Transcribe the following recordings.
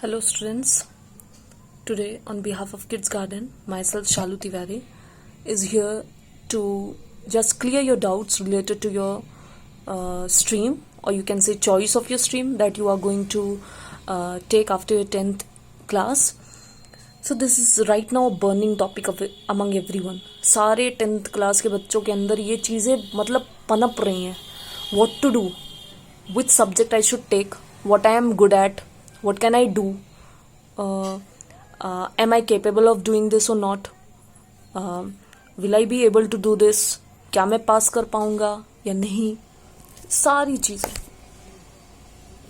Hello students, today on behalf of Kids Garden, myself Shalu Tiwari is here to just clear your doubts related to your stream, or you can say choice of your stream that you are going to take after your 10th class. So this is right now a burning topic among everyone. सारे 10th class के बच्चों के अंदर ये चीज़ें मतलब पनप रही हैं. What to do? Which subject I should take? What I am good at? What can I do? Am I capable of doing this or not? Will I be able to do this? क्या मैं पास कर पाऊंगा या नहीं? सारी चीज़ें.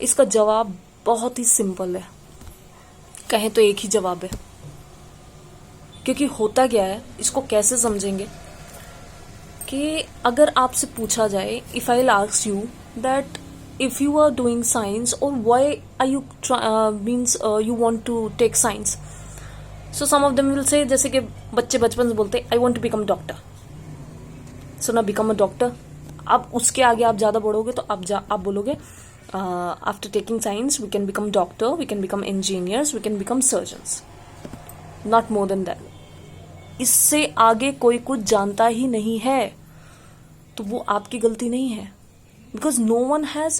इसका जवाब बहुत ही सिंपल है. कहें तो एक ही जवाब है. क्योंकि होता क्या है, इसको कैसे समझेंगे कि अगर आपसे पूछा जाए, if I will ask you that if you are doing science, or why are you you want to take science, so some of them will say, जैसे कि बच्चे बचपन से बोलते I want to become a doctor. So now become a doctor. अब उसके आगे आप ज़्यादा बढ़ोगे तो आप बोलोगे after taking science we can become doctor, we can become engineers, we can become surgeons. Not more than that. इससे आगे कोई कुछ जानता ही नहीं है, तो वो आपकी गलती नहीं है. Because no one has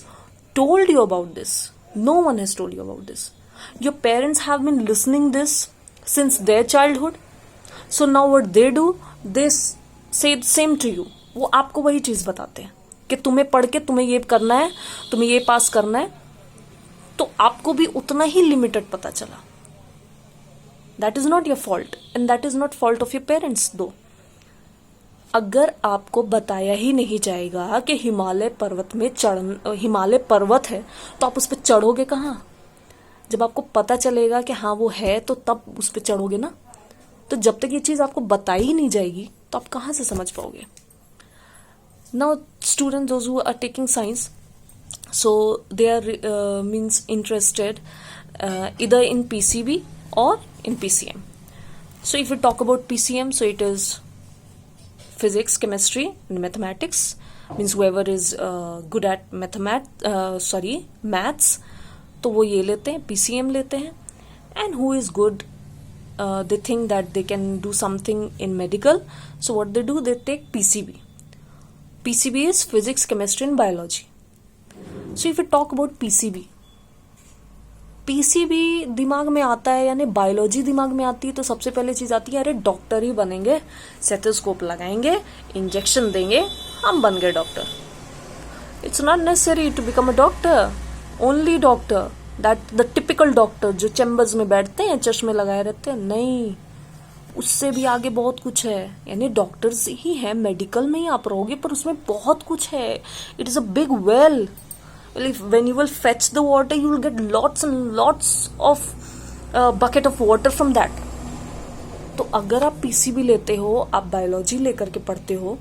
told you about this. No one has told you about this. Your parents have been listening this since their childhood. So now what they do, they say the same to you. वो आपको वही चीज़ बताते हैं कि तुम्हें पढ़ के तुम्हें ये करना है, तुम्हें ये पास करना है. तो आपको भी उतना ही लिमिटेड पता चला. That is not your fault, and that is not fault of your parents though. अगर आपको बताया ही नहीं जाएगा कि हिमालय पर्वत है, तो आप उस पर चढ़ोगे कहाँ? जब आपको पता चलेगा कि हाँ वो है, तो तब उस पर चढ़ोगे ना. तो जब तक ये चीज़ आपको बताई ही नहीं जाएगी, तो आप कहाँ से समझ पाओगे? Now student those who are taking science, so they are means interested either in PCB or in PCM. So if we talk about PCM, so it is physics, chemistry and mathematics. Means whoever is good at maths, तो वो ये लेते हैं, PCM लेते हैं. And who is good, they think that they can do something in medical, so what they do, they take PCB. PCB is physics, chemistry and biology. So if we talk about PCB दिमाग में आता है, यानी biology दिमाग में आती है, तो सबसे पहले चीज आती है, अरे डॉक्टर ही बनेंगे, स्टेथोस्कोप लगाएंगे, इंजेक्शन देंगे, हम बन गए doctor. It's not necessary to become a doctor. Only doctor, that the typical doctor जो चैम्बर्स में बैठते हैं, चश्मे लगाए रहते हैं, नहीं, उससे भी आगे बहुत कुछ है. यानी डॉक्टर्स ही है, मेडिकल में ही आप रहोगे, पर उसमें बहुत कुछ है. It is a big well. When you will fetch the water, you will get lots and lots of bucket of water from that. तो अगर आप PCB लेते हो, आप बायोलॉजी लेकर के पढ़ते हो,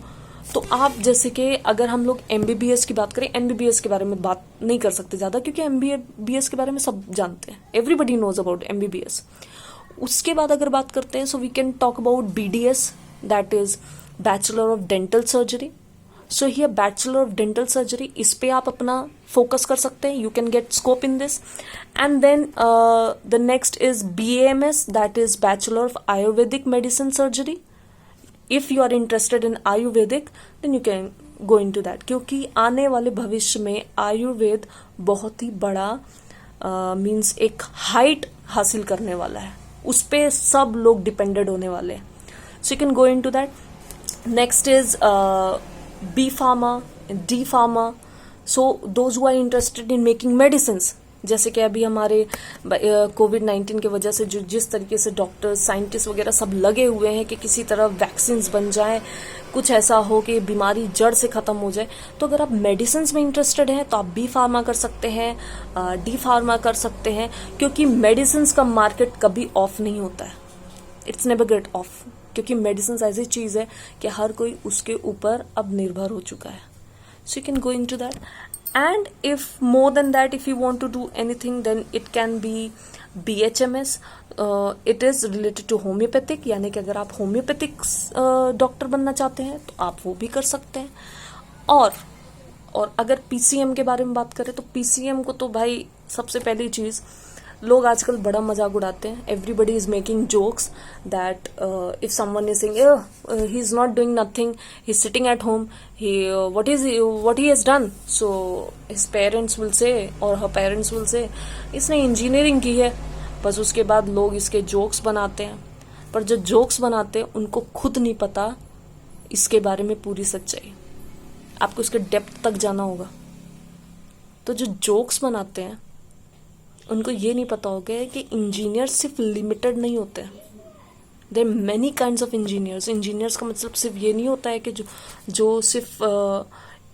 तो आप जैसे कि अगर हम लोग MBBS की बात करें, MBBS के बारे में बात नहीं कर सकते ज़्यादा, क्योंकि MBBS के बारे में सब जानते हैं. Everybody knows about MBBS. उसके बाद अगर बात करते हैं, so we can talk about BDS, that is bachelor of dental surgery. So here bachelor of dental surgery, इस पे आप अपना फोकस कर सकते हैं. You can get scope in this. And then the next is BAMS, that is bachelor of ayurvedic medicine surgery. If you are interested in ayurvedic, then you can go into that, क्योंकि आने वाले भविष्य में आयुर्वेद बहुत ही बड़ा मीन्स एक height हासिल करने वाला है. उस पे सब लोग डिपेंडेड होने वाले हैं. So you can go into that. Next is B Pharma, D Pharma. So those who are interested in making medicines, जैसे कि अभी हमारे COVID-19 की वजह से जो जिस तरीके से डॉक्टर्स, साइंटिस्ट वगैरह सब लगे हुए हैं कि किसी तरह वैक्सीन बन जाए, कुछ ऐसा हो कि बीमारी जड़ से ख़त्म हो जाए. तो अगर आप मेडिसिन में इंटरेस्टेड हैं, तो आप B Pharma कर सकते हैं, D Pharma कर सकते हैं, क्योंकि मेडिसिन का मार्केट कभी ऑफ नहीं होता है. इट्स नेवर गेट ऑफ, क्योंकि मेडिसिन ऐसी चीज़ है कि हर कोई उसके ऊपर अब निर्भर हो चुका है. So you can go into that. And if more than that, if you want to do anything, then it can be BHMS. It is related to homeopathic, यानी कि अगर आप होम्योपैथिक डॉक्टर बनना चाहते हैं, तो आप वो भी कर सकते हैं. और अगर PCM के बारे में बात करें, तो PCM को तो भाई सबसे पहली चीज़ लोग आजकल बड़ा मजाक उड़ाते हैं. Everybody is making jokes that if someone is saying he is not doing nothing, he is sitting at home, he what he has done, so his parents will say or her parents will say इसने engineering की है. बस उसके बाद लोग इसके jokes बनाते हैं, पर जो जोक्स बनाते हैं उनको खुद नहीं पता इसके बारे में पूरी सच्चाई. आपको इसके डेप्थ तक जाना होगा. तो जो जोक्स बनाते हैं उनको ये नहीं पता होगा कि इंजीनियर सिर्फ लिमिटेड नहीं होते हैं. There many kinds of engineers. Engineers का मतलब सिर्फ ये नहीं होता है कि जो सिर्फ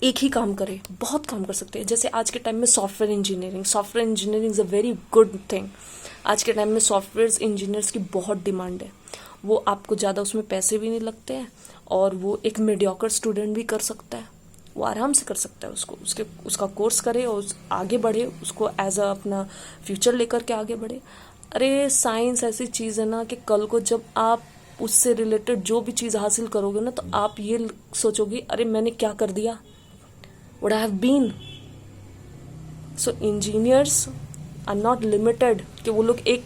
एक ही काम करे, बहुत काम कर सकते हैं. जैसे आज के टाइम में software engineering is a very good thing. आज के टाइम में सॉफ्टवेयर इंजीनियर्स की बहुत डिमांड है. वो आपको ज़्यादा उसमें पैसे भी नहीं लगते हैं और वो एक मीडियोकर स्टूडेंट भी कर सकता है. वो आराम से कर सकता है. उसका कोर्स करे और आगे बढ़े, उसको एज अ अपना फ्यूचर लेकर के आगे बढ़े. अरे साइंस ऐसी चीज़ है ना कि कल को जब आप उससे रिलेटेड जो भी चीज़ हासिल करोगे ना, तो आप ये सोचोगे अरे मैंने क्या कर दिया, would I have been. So engineers are not limited, कि वो लोग एक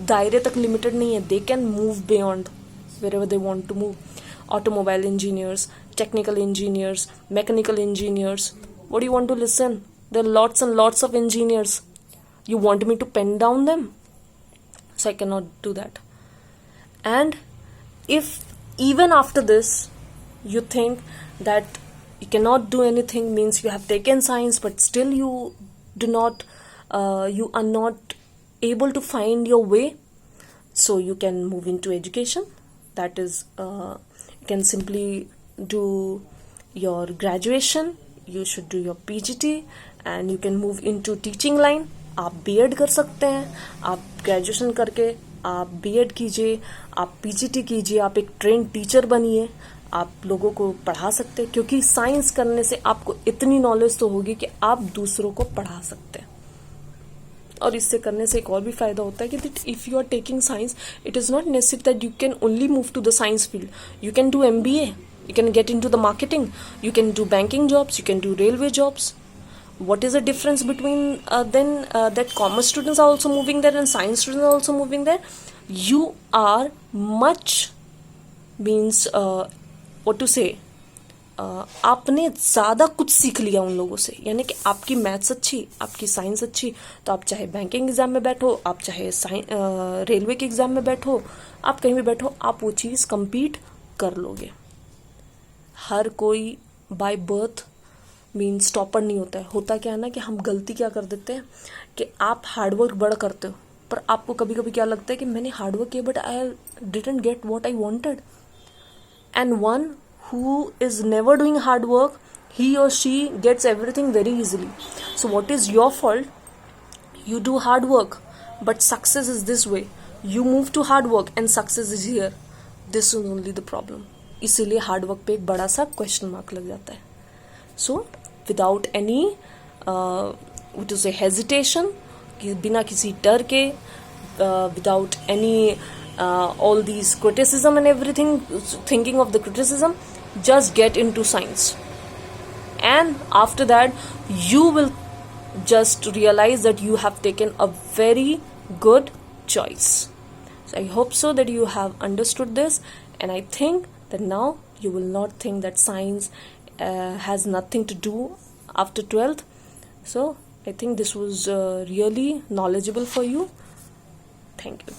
दायरे तक लिमिटेड नहीं है. They can move beyond wherever they want to move. Automobile engineers, technical engineers, mechanical engineers. What do you want to listen? There are lots and lots of engineers. You want me to pen down them? So I cannot do that. And if even after this you think that you cannot do anything, means you have taken science but still you are not able to find your way, so you can move into education. That is, you can simply do your graduation, you should do your PGT and you can move into teaching line. आप B.Ed कर सकते हैं. आप graduation करके आप B.Ed कीजिए, आप PGT कीजिए, आप एक ट्रेन टीचर बनिए, आप लोगों को पढ़ा सकते हैं. क्योंकि साइंस करने से आपको इतनी नॉलेज तो होगी कि आप दूसरों को पढ़ा सकते हैं. और इससे करने से एक और भी फायदा होता है कि if you are taking science, it is not necessary that you can only move to the science field. You can do MBA, you can get into the marketing, you can do banking jobs, you can do railway jobs. What is the difference between then that commerce students are also moving there and science students are also moving there? You are much means what to say, आपने ज़्यादा कुछ सीख लिया उन लोगों से. यानी कि आपकी मैथ्स अच्छी, आपकी साइंस अच्छी, तो आप चाहे बैंकिंग एग्जाम में बैठो, आप चाहे रेलवे के एग्जाम में बैठो, आप कहीं भी बैठो, आप वो चीज़ कंपीट कर लोगे. हर कोई बाय बर्थ मीन्स टॉपर नहीं होता है. होता क्या है ना कि हम गलती क्या कर देते हैं कि आप हार्डवर्क बड़ा करते हो, पर आपको कभी कभी क्या लगता है कि मैंने हार्डवर्क किया but I didn't get what I wanted. And one who is never doing hard work, he or she gets everything very easily. So what is your fault? You do hard work, but success is this way. You move to hard work and success is here. This is only the problem. इसीलिए hard work पे एक बड़ा सा question mark लग जाता है. So without any what to say hesitation, बिना किसी डर के, without any all these criticism and everything, thinking of the criticism, just get into science. And after that, you will just realize that you have taken a very good choice. So I hope so that you have understood this, and I think that now you will not think that science has nothing to do after 12th. So I think this was really knowledgeable for you. Thank you.